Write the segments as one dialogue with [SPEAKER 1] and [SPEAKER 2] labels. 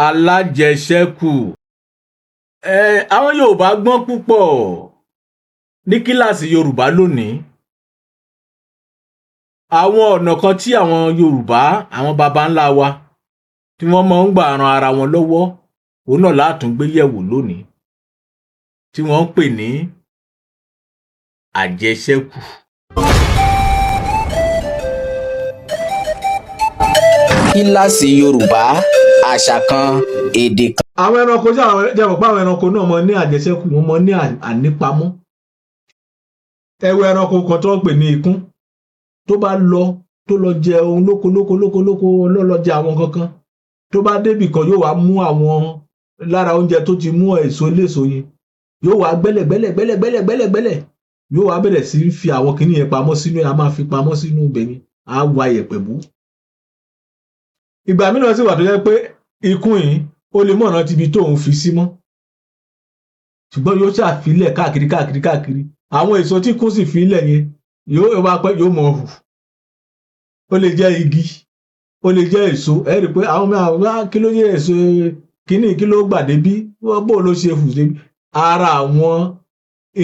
[SPEAKER 1] alájẹṣẹ́kù. Àwọn Yorùbá gbọ́n púpọ̀ ní kíláàsì Yorùbá lónìí. Àwọn ọ̀nà kan tí àwọn Yorùbá, àwọn baba ńlá wa, tí wọ́n máa ń gbà ran ara wọn lọ́wọ́, òun náà látún gbé yẹ̀wò lónìí, tí wọ́n ń pè ní àjẹṣẹ́kù.
[SPEAKER 2] Kíláàsì Yorùbá, àṣà kan, èdè kan.
[SPEAKER 1] Àwọn ẹranko jẹ́ mọ̀ pé àwọn ẹranko náà mọ ní àjẹṣẹ́kù, wọ́n mọ ní ànípamọ́. Ẹ wo ẹranko kan tó ń pè ní ikún, tó bá lọ jẹ ohun lóko ló jẹ àwọn kankan, tó bá débì kan yóò wá mú àwọn lára oúnjẹ tó ti mú èso léso yẹn, yóò wá gbẹ́lẹ̀, yóò wá bẹ̀rẹ̀ sí fi àwọn kìíní yẹn pamọ́ sínú ẹ̀, a máa fi pamọ́ sínú ibẹ̀ yẹn, á wá yẹ̀pẹ̀ bú. Ìgbà mìíràn sì wà tó jẹ́ pé ikún yìí ó lè mọ̀ rántí ibi tóun fi sí mọ́, ṣùgbọ́n yóò ṣàfilẹ̀ káàkiri. Àwọn èso tí ikún sì fi ilẹ̀ yẹn yóò wá pẹ́, yóò mọ̀ hù. Ó lè jẹ́ igi, ó lè jẹ́ èso. Ẹ rí i pé àwọn mìíràn kí ló yẹ èso kíní, kí ló gbà débí, bó ló ṣe hù débi. Ara àwọn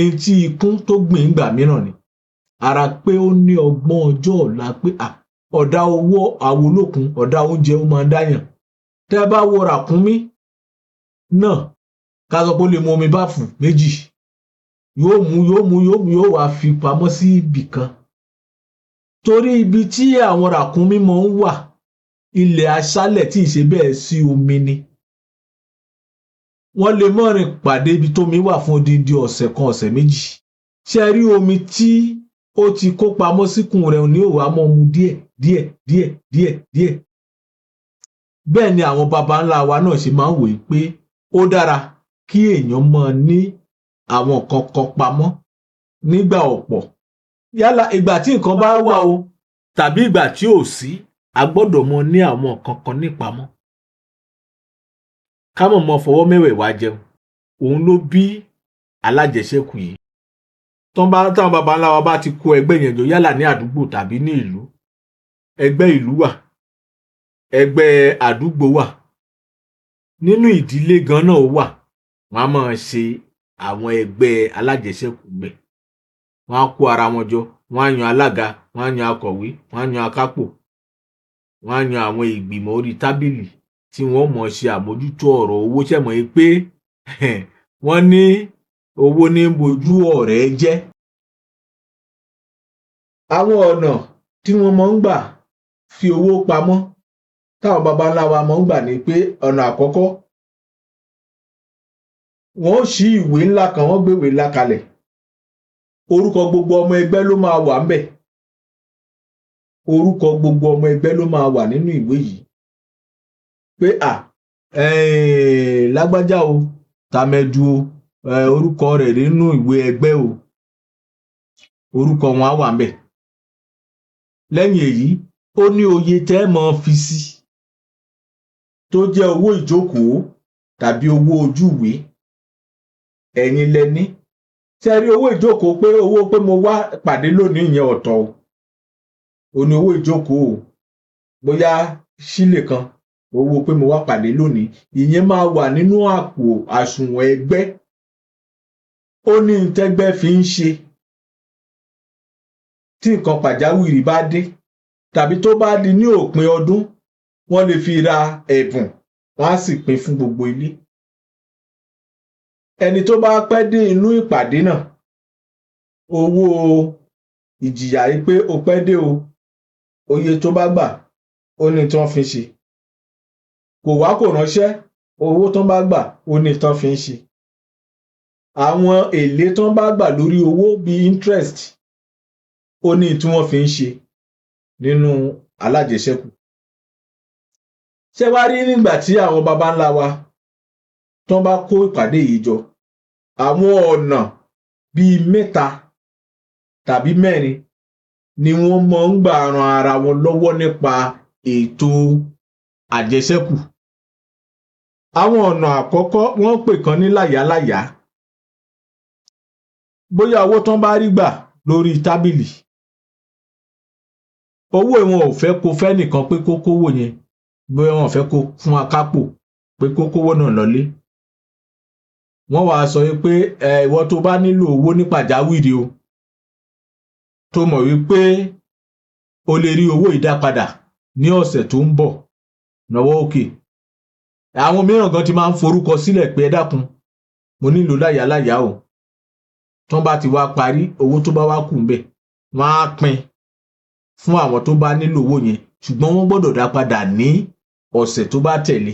[SPEAKER 1] etí ikún tó gbìn ìgbà mìíràn ni. Ara pé ó ní ọgbọ́n ọjọ́ ọ̀la pé ọ̀dà owó àwolókun, ọ̀dà oúnjẹ ó máa ń dáyàn. Tẹ́ bá wo ràkúnmí náà, ká sọ pé ó lè mu omi báfù méjì, yóò wá fi pamọ́ sí ibì kan. Torí ibi tí àwọn ràkúnmí máa ń wà, ilẹ̀ aṣálẹ̀ tí ì ṣe bẹ́ẹ̀ sí omi ni. Wọ́n lè mọ́ rìn pàdé ibi tómi wà fún odindi ọ̀sẹ̀ kan, ọ̀sẹ̀ méjì. Ṣé rí omi tí ó ti kó pamọ́ síkùn rẹ̀ ní òwò á mọ́ mu díẹ̀. Bẹ́ẹ̀ ni àwọn baba ńlá wa náà ṣe máa ń wòye pé ó dára kí èèyàn máa ní àwọn nǹkan kan pamọ́ nígbà ọ̀pọ̀. Yálà ìgbà tí nǹkan bá wà o, tàbí ìgbà tí ò sí, a gbọ́dọ̀ mọ ní àwọn nǹkan kan nípamọ́. Ká mọ̀ fọwọ́ mẹ́wẹ̀ẹ̀wá jẹun. Òun ló bí alájẹṣẹ́kù yìí. Táwọn baba ńlá wa bá ti kó ẹgbẹ́ yẹn jọ, yálà ní àdúgbò tàbí ní ìlú, ẹgbẹ́ ìlú wà, ẹgbẹ́ àdúgbò wà, nínú ìdílé gan náà wà, wọ́n á máa ṣe àwọn ẹgbẹ́ alájẹṣẹ́kù bẹ̀. Wọ́n á kó ara wọn jọ, wọ́n á yan alága, wọ́n á yan akọ̀wé, wọ́n á yan akápò, wọ́n á yan àwọn ìgbìmọ̀ orí tábìlì tí wọ́n mọ̀ ṣe àmójútó ọ̀rọ̀ owó. Ṣẹ̀mọ̀ yìí pé wọ́n ní owó ní bojú ọ̀rẹ́ jẹ́. Àwọn ọ̀nà tí wọ́n máa ń gbà fi owó pamọ́, táwọn baba ńlá wa máa ń gbà ní pé ọ̀nà àkọ́kọ́, wọ́n ó ṣí ìwé ńlá kan, wọ́n gbé ìwé ńlá kalẹ̀. Orúkọ gbogbo ọmọ ẹgbẹ́ ló máa wà ńbẹ̀. Orúkọ gbogbo ọmọ ẹgbẹ́ ló máa wà nínú ìwé yìí. Pé lágbájá o, tàmẹ̀dù o, orúkọ rẹ̀ nínú ìwé ẹgbẹ́ o. Orúkọ wọn á wà ńbẹ̀. Lẹ́yìn èyí, ó ní oye tẹ́ mọ́ fi sí, tó jẹ́ owó ìjókòó tàbí owó ojúùwé. Ẹ̀yin lẹ ní. Ṣé rí owó ìjókòó pé owó pé mo wá pàdé lónìí yẹn ọ̀tọ̀ o. Ó ní owó ìjókòó o. Bóyá sílè kan, owó pé mo wá pàdé lónìí, ìyẹn máa wà nínú àpò àsùnwọ̀n ẹgbẹ́. Ó ní tẹ́gbẹ́ fi ń ṣe. Tí nǹkan pàjáwìrì bá dé, tàbí tó bá di ní òpin ọdún, wọ́n lè fi ra ẹ̀bùn, wọ́n á sì pín fún gbogbo ilé. Ẹni tó bá pẹ́ dé inú ìpàdé náà, owó ìjìyà yìí pé o pẹ́ dé o, oye tó bá gbà, ó ní tí wọ́n fi ń ṣe. Kò wá kò ránṣẹ́, owó tó bá gbà, ó ní tí wọ́n fi ń ṣe. Àwọn èlé tó bá gbà lórí owó bíi interest, ó ní tí wọ́n fi ń ṣe nínú alájẹṣẹ́kù. Ṣé wá rí nígbà tí àwọn baba ńlá wa tó bá kó ìpàdé yìí jọ, àwọn ọ̀nà bíi 3 tàbí 4 ni wọ́n máa ń gbà ran ara wọn lọ́wọ́ nípa ètò àjẹṣẹ́kù. Àwọn ọ̀nà àkọ́kọ́, wọ́n pè kan ní láyàláyà. Bóyá owó tán bá rí gbà lórí tábìlì, owó wọn ò fẹ́ kó fẹ́ nìkan pé kó kówó yẹn, bóyá wọn ò fẹ́ kó fún akápò, pé kó kówó náà lọlé. Wọ́n wá sọ pé ìwọ tó bá nílò owó ní pàjáwìrì o, tó mọ̀ wípé o lè rí owó ìdápadà ní ọ̀sẹ̀ tó ń bọ̀, nawọ́ òkè. Àwọn mìíràn gan ti máa ń forúkọ sílẹ̀ pé ẹ dákun, mo nílò láyàláyà o. Tán bá ti wá parí, owó tó bá wá kù ń bẹ̀, wọ́n á pín fún àwọn tó bá nílò owó yẹn, ṣùgbọ́n wọ́n gbọ́dọ̀ dá padà ní ọ̀sẹ̀ tó bá tẹ̀lé.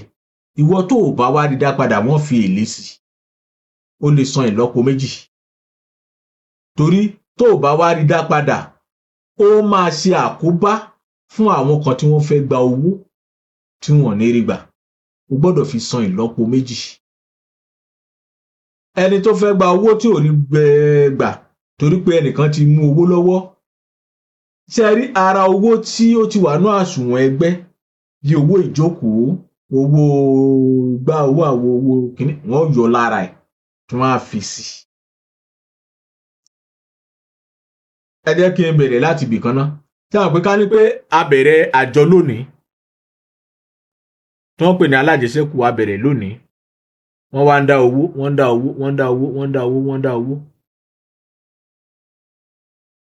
[SPEAKER 1] Ìwọ tó ò bá wá rí dá padà, wọ́n fi èlé sí i. Ó lè san ìlọ́po méjì. Torí tó ò bá wá rí dá padà, ó máa ṣe àkóbá fún àwọn kan tí wọ́n fẹ́ gba owó tí wọ́n ní rí gbà. O gbọ́dọ̀ fi san ìlọ́po méjì. Ẹni tó fẹ́ gba owó tí ò rí gbà torí pé ẹnìkan ti mú owó lọ́wọ́. Ṣé rí ara owó tí ó ti wà ní àsùnwọ̀n ẹgbẹ́ bí owó ìjókòó, owó gbá owó àwo owó kìíní, wọ́n yọ lára ẹ̀ tí wọ́n á fi sí. Ẹ jẹ́ kí n bẹ̀rẹ̀ láti ibì kan náà. Ṣé àwọn pé ká ní pé a bẹ̀rẹ̀ àjọ lónìí, tí wọ́n pè ní alájẹsẹ́kù, a bẹ̀rẹ̀ lónìí. Wọ́n wá ń dá owó, wọ́n ń dá owó, wọ́n ń dá owó, wọ́n ń dá owó, wọ́n ń dá owó.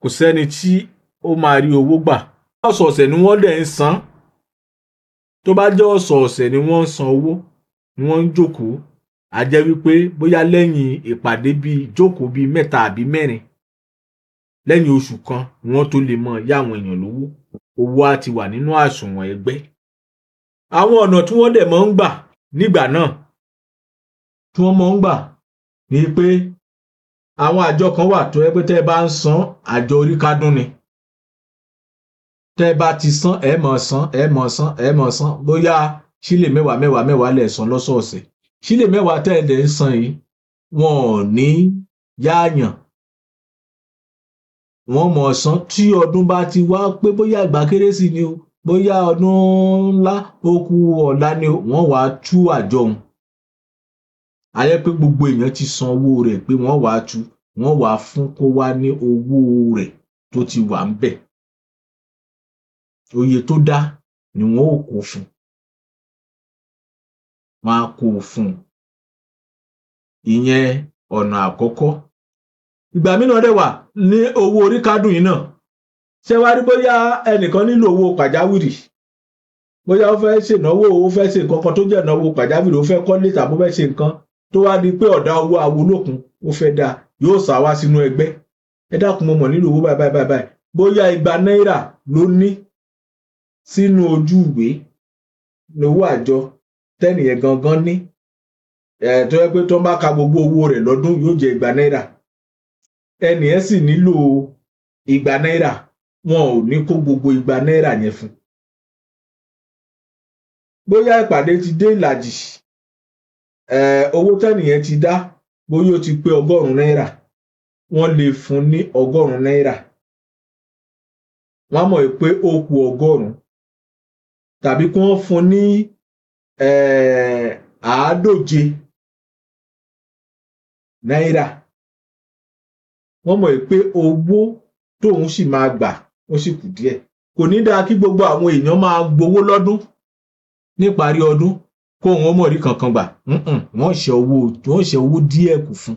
[SPEAKER 1] Kò sẹ́ni tí ó máa rí owó gbà. Ọ̀sọ̀ọ̀sẹ̀ ni wọ́n dẹ̀ ń san. Tó bá jẹ́ ọ̀sọ̀ọ̀sẹ̀ ni wọ́n ń san owó, ni wọ́n ń jókòó, a jẹ́ wípé bóyá lẹ́yìn ìpàdé bíi ìjókòó bíi 3 àbí 4, lẹ́yìn oṣù kan wọ́n tó lè mọ yá àwọn èèyàn lówó. Owó á ti wà nínú àsùnwọ̀n ẹgbẹ́. Àwọn ọ̀nà tí wọ́n dẹ̀ máa ń gbà nígbà náà, tí wọ́n máa ń gbà ni pé àwọn àjọ kan wà tó yẹ pé tẹ́ ẹ bá ń san, àjọ orí kádùn ni. Tẹ́ ẹ bá ti san, ẹ máa san, ẹ máa san, ẹ máa san. Bóyá sílè 10 lẹ̀ san lọ́sọ̀ọ̀sẹ̀. Sílè 10 tẹ́ ẹ dẹ̀ ń san yìí, wọn ò ní yáàyàn. Wọ́n máa san tí ọdún bá ti wá pé bóyá ìgbà kérésì ni o, bóyá ọdún ńlá ó kù ọ̀la ni o, wọ́n wá tú àjọ òun. A yẹ pé gbogbo èèyàn ti san owó rẹ̀ pé wọ́n wá tú, wọ́n wá fún kó wá ní owó rẹ̀ tó ti wà ń bẹ̀. Oye tó dá ni wọ́n ó kó fún. Wọ́n á kó fún. Ìyẹn ọ̀nà àkọ́kọ́. Ìgbà mìíràn dẹ̀ wà ní owó orí kádùn yìí náà. Ṣé wá rí bóyá ẹnìkan nílò owó pàjáwìrì? Bóyá ó fẹ́ ṣènáwó, ó fẹ́ ṣe nǹkan kan tó jẹ́ ìnáwó pàjáwìrì, ó fẹ́ kọ́lé tàbí ó fẹ́ ṣe nǹkan tó wá di pé ọ̀dà owó awolókun ó fẹ́ dá, yóò sá wá sínú ẹgbẹ́. Ẹ dákun, mo mọ̀ nílò owó báyìí. Bóyá 200 náírà ló ní sínú ojú ìwé lówó àjọ tẹ́nìyẹn gangan ní. Tó yẹ pé tó bá ka gbogbo owó rẹ̀ lọ́dún yóò jẹ́ 200 náírà. Ẹnìyẹn sì nílò 200 náírà. Wọn ò ní kó gbogbo 200 náírà yẹn fún. Bóyá ìpàdé ti dé ìlàjì, owó tẹ́nìyẹn ti dá, bóyá ó ti pé 100 náírà, wọ́n lè fún ní 100 náírà. Wọ́n mọ̀ pé ó kù 100, tàbí kí wọ́n fún ní 150 náírà. Wọ́n mọ̀ pé owó tóun sì máa gbà ó sì kù díẹ̀. Kò ní dáa kí gbogbo àwọn èèyàn máa gbowó lọ́dún níparí ọdún kó wọn mọ̀ rí kankan gbà. Wọ́n ṣe owó díẹ̀ kù fún.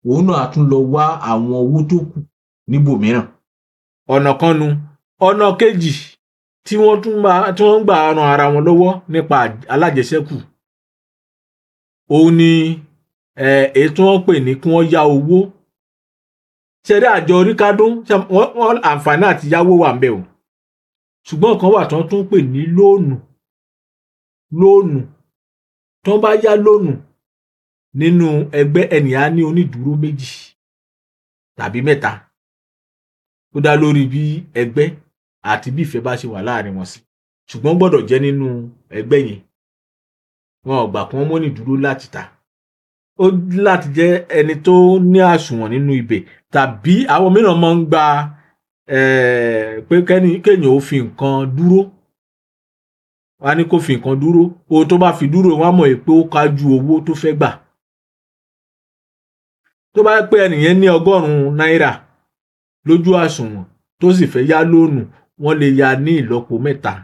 [SPEAKER 1] Òun náà á tún lọ wá àwọn owó tó kù níbòmíràn. Ọ̀nà kan nu. Ọ̀nà kejì tí wọ́n ń gbà ran ara wọn lọ́wọ́ nípa alájẹsẹ́kù, òun ni èyí tí wọ́n pè ní kí wọ́n yá owó. Ṣẹ̀rí àjọ orí kádùn, wọ́n àǹfààní àti yáwó wà ń bẹ̀ o. Ṣùgbọ́n kan wà tí wọ́n tún pè ní lóònù. Tí wọ́n bá yá lóònù nínú ẹgbẹ́, ènìyàn á ní onídùúró 2 tàbí 3. Ó dá lórí bí ẹgbẹ́ àti bí ìfẹ́ bá ṣe wà láàrin wọn sí. Ṣùgbọ́n gbọ́dọ̀ jẹ́ nínú ẹgbẹ́ yẹn. Wọn ò gbà kí wọ́n mú onídùúró láti ta. Ó láti jẹ́ ẹni tó ní àsùnwọ̀n nínú ibẹ̀, tàbí àwọn mìíràn máa ń gba pé kéèyàn ó fi nǹkan dúró. Wọ́n á ní kó fi nǹkan dúró. Owó tó bá fi dúró, wọ́n á mọ̀ pé ó kájú owó tó fẹ́ gbà. Tó bá pé ẹnìyẹn ní 100 náírà lójú àsùnwọ̀n tó sì fẹ́ yá lóònù, wọ́n lè yá ní ìlọ́po 3.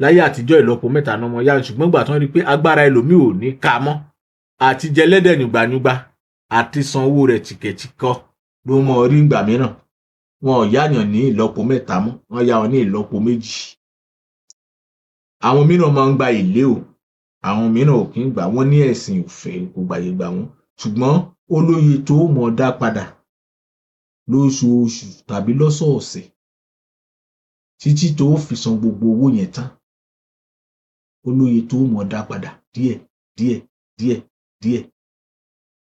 [SPEAKER 1] láyé àtijọ́ ìlọ́po mẹ́ta náà ọmọ yá ṣùgbọ́n ìgbà tán rí pé agbára ẹlòmíì ò ní ká mọ́ àti jẹlẹ́dẹ̀ yùgbàyùgbà àti san owó rẹ̀ tìkẹ̀tìkọ́ ló mọ rí ìgbà mìíràn wọn ò yáyàn ní ìlọ́po mẹ́ta mọ́ wọ́n yá wọn ní ìlọ́po méjì. Àwọn mìíràn máa ń gba èlé o àwọn mìíràn ò kí ń gbà wọ́n ní ẹ̀sìn òfẹ́ kò gbàyè gbà wọ́n ṣùgbọ́n ó lóye tó mọ̀ dá padà lóṣooṣù tàbí lọ́sọ̀ọ̀sẹ̀ títí tó fi san gbogbo owó yẹn tán. Ó lóye tó mọ̀ dá padà díẹ̀ díẹ̀ díẹ̀ díẹ̀.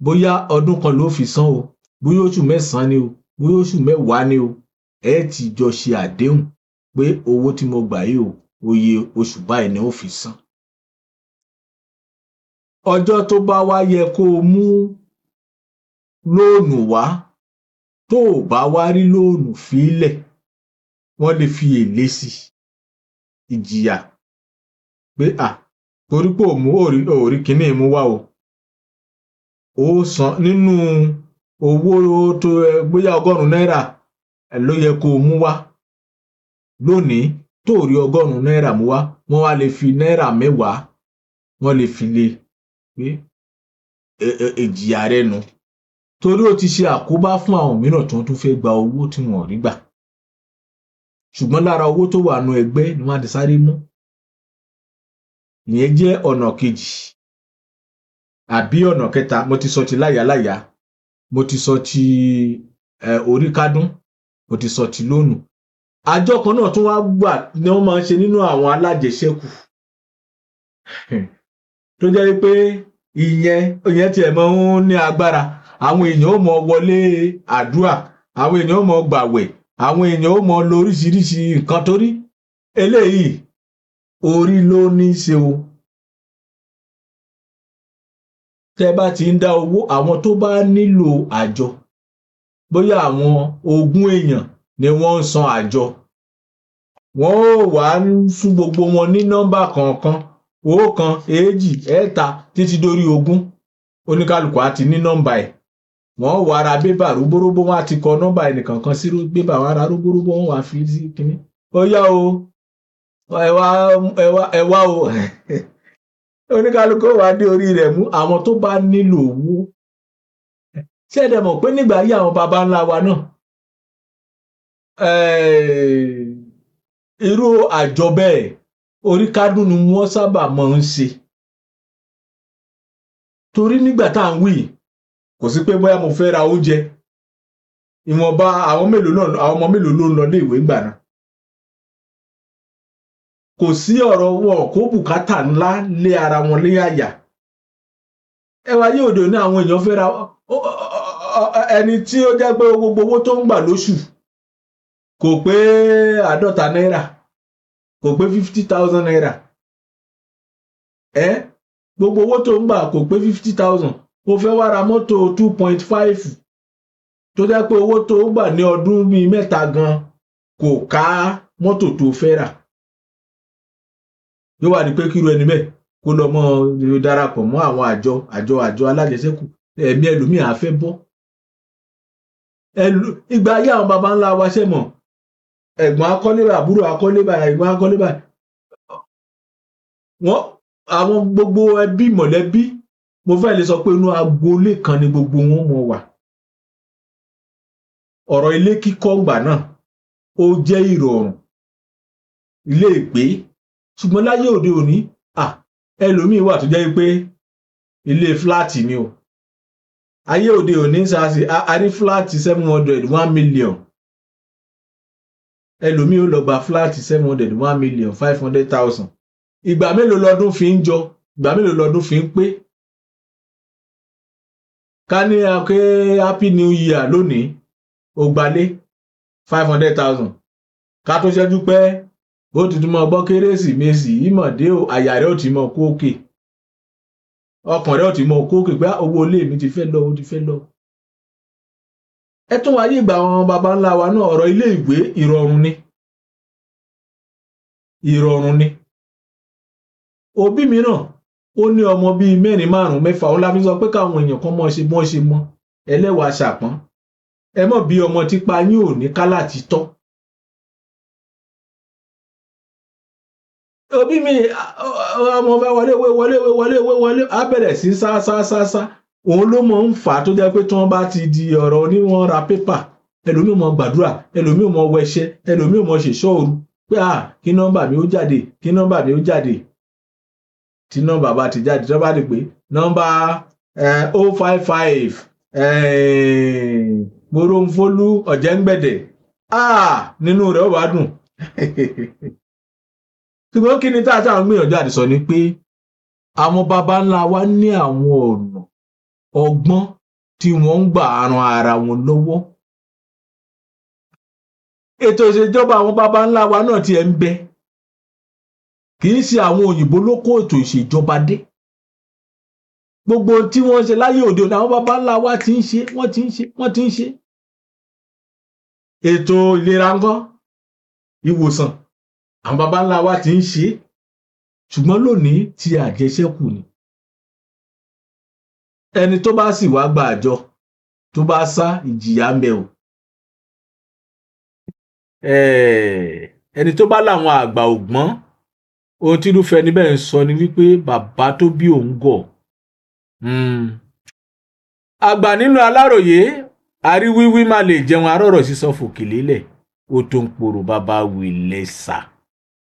[SPEAKER 1] Bóyá ọdún kan ló fi san o bóyá oṣù mẹ́sàn-án ni o bóyá oṣù mẹ́wàá ni o ẹ ti jọ ṣe àdéhùn pé owó tí mo gbà yìí o oye oṣù báyìí ni ó fi san. Ọjọ́ tó bá wá yẹ kó o mú lóònù wá tó o bá wá rí lóònù fílẹ̀ wọ́n lè fi èlé sí ìjìyà pé torí pé òrí kìíní mú wá o ó san nínú owó tó bóyá 100 náírà ló yẹ kó o mú wá lónìí tó rí 100 náírà mú wá wọ́n wá lè fi náírà 10 wọ́n lè fi lé pé ìjìyà rẹ nu torí ó ti ṣe àkóbá fún àwọn mìíràn tó tún fẹ́ gba owó tí wọn ò rí gbà ṣùgbọ́n lára owó tó wà nù ẹgbẹ́ ni wọ́n á ti sáré mú. Ìyẹn jẹ́ ọ̀nà kejì àbí ọ̀nà kẹta. Mo ti sọ ti láyàláyà mo ti sọ ti orí kádún mo ti sọ ti lónù. Àjọ kan náà tún wá gbà ni wọ́n máa ń ṣe nínú àwọn alájẹṣẹ́kù tó jẹ́ pé ìyẹn tiẹ̀ máa ń ní agbára. Àwọn èèyàn ó mọ wọlé àdúrà àwọn èèyàn ó mọ gbàwẹ̀ àwọn èèyàn ó mọ lo oríṣiríṣi nǹkan torí eléyìí orí ló ní í ṣe o. Tẹ́ bá ti ń dá owó àwọn tó bá nílò àjọ bóyá àwọn 20 èèyàn ni wọ́n ń san àjọ wọ́n ó wá fún gbogbo wọn ní nọ́mbà kọ̀ọ̀kan 1 2 3 títí dórí 20 oníkálùkù á ti ní nọ́mbà ẹ̀. Wọ́n wá ra bébà rúbóróbó wọn á ti kọ nọ́mbà ẹnìkankan sí bébà wọn ra rúbóróbó wọn wá fi sí kínní. Ó yá o ẹ wá o oníkálùkù wá dé orí rẹ̀ mú àwọn tó bá nílò owó. Ṣé ẹ dẹ̀ mọ̀ pé nígbà ayé àwọn baba ńlá wa náà irú àjọ bẹ́ẹ̀ orí kádùn ni wọ́n sábà máa ń ṣe torí nígbà tá à ń wí kò sí pé bóyá mo fẹ́ ra oúnjẹ ìwọ̀nba àwọn ọmọ mélòó ló ń lọ ilé ìwé ńgbà náà. Kò sí ọ̀rọ̀ wọn kó bùkátà ńlá lé ara wọn lé àyà. Ẹ wá yé òde òní àwọn èèyàn fẹ́ ra ẹni tí ó jẹ́ pé gbogbo owó tó ń gbà lóṣù kò pé 50 náírà kò pé 50,000 náírà gbogbo owó tó ń gbà kò pé 50,000 ó fẹ́ wá ra mọ́tò 2.5 tó jẹ́ pé owó tó ń gbà ní ọdún bíi 3 gan kò ká mọ́tò tó fẹ́ rà. Yóò wá di pé kíru ẹni bẹ́ẹ̀ kó lọ mọ́ darapọ̀ mọ́ àwọn àjọ alájẹsẹ́kù ẹ̀mí ẹlòmíì á fẹ́ bọ́. Ìgbà ayé àwọn baba ńlá wa ṣe mọ̀ ẹ̀gbọ́n akọ́lé àbúrò akọ́lé báyìí ẹ̀gbọ́n akọ́lé báyìí wọ́n àwọn gbogbo ẹbí mọ̀lẹ́bí mo fẹ́ lè sọ pé inú agboolé kan ni gbogbo wọn mọ̀ wà. Ọ̀rọ̀ ilé kíkọ́ ńgbà náà ó jẹ́ ìrọ̀rùn ilé ìgbé ṣùgbọ́n láyé òde òní ẹlòmíì wà tó jẹ́ pé ilé fúláàtì ni o. Ayé òde òní sáàsì a ní fúláàtì 700 1 million ẹlòmíì ó lọ gba fúláàtì 700 1 million 500,000. Ìgbà mélòó lọ́dún fi ń jọ ìgbà mélòó lọ́dún fi ń pé. Ká ní happy new year lónìí ó gbalé 500,000 ká tó ṣẹ́jú pé ó ti tún mọ gbọ́ kérésìmesì ìmọ̀dé àyà rẹ̀ ó ti mọ kó òkè ọkàn rẹ̀ ó ti mọ kó òkè pé owó ilé mi ti fẹ́ lọ ó ti fẹ́ lọ. Ẹ tún wáyé ìgbà àwọn baba ńlá wa náà ọ̀rọ̀ ilé ìwé ìrọ̀rùn ni. Òbí mìíràn ó ní ọmọ bíi 4 5 6 ó láfi sọ pé káwọn èèyàn kan mọ̀ ṣe bọ́n ṣe mọ́ ẹlẹ́wàá ṣàpọ́n ẹ mọ̀ bí ọmọ tipa yín ò ní ká láti tọ́. òbí mi ọmọ fẹ́ wọlé á bẹ̀rẹ̀ sí sá òun ló mọ̀ ń fà á tó jẹ́ pé tí wọ́n bá ti di ọ̀rọ̀ oníwọ̀n ra pépà ẹlòmíì mọ̀ gbàdúrà ẹlòmíì mọ̀ wẹṣẹ́ ẹlòmíì mọ̀ ṣèṣọ́ òru pé kí nọ́mbà mi ó jáde kí nọ́mbà mi ó jáde tí nọ́mbà bá ti jáde tó bá di pé nọ́mbà 055 Moronfolu Ọ̀jẹ̀ngbẹ̀dẹ̀ nínú rẹ̀ ó bá dùn ṣùgbọ́n kí ni tá a táwọn gbìyànjú àti sọ ni pé àwọn baba ńlá wa ní àwọn ọ̀nà ọgbọ́n tí wọ́n ń gbà ran ara wọn lọ́wọ́. Ètò ìṣèjọba àwọn baba ńlá wa náà ti ẹ̀ ń bẹ kì í ṣe àwọn òyìnbó ló kó ètò ìṣèjọba dé. Gbogbo tí wọ́n ṣe láyé òde òní àwọn baba ńlá wa ti ń ṣe wọ́n ti ń ṣe. Ètò ìlera ńkọ́ ìwòsàn àwọn baba ńlá wa ti ń ṣe ṣùgbọ́n lónìí ti àjẹṣẹ́kù ni. Ẹni tó bá sì wá gba àjọ tó bá sá ìjìyà ń bẹ o. Ẹni tó bá láwọn àgbà ògbọ́n ohun tí irúfẹ́ níbẹ̀ ń sọ ni wípé bàbá tó bí òun gọ̀. Àgbà nínú Aláròyé àríwíwí má lè jẹun arọ́rọ̀ sísọ fòkè lélẹ̀ ó tó ń pòrò bàbá wìlẹ̀ sà.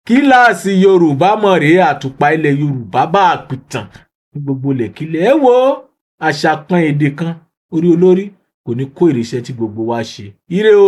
[SPEAKER 1] Kíláàsì Yorùbá mọ̀ rèé àtùpà ilẹ̀ Yorùbá bá àpìtàn ní gbogbo lẹ̀kílẹ̀. Ẹ wo àṣà kan èdè kan orí olórí kò ní kó ìrìṣẹ́ tí gbogbo wa ṣe. Ire o.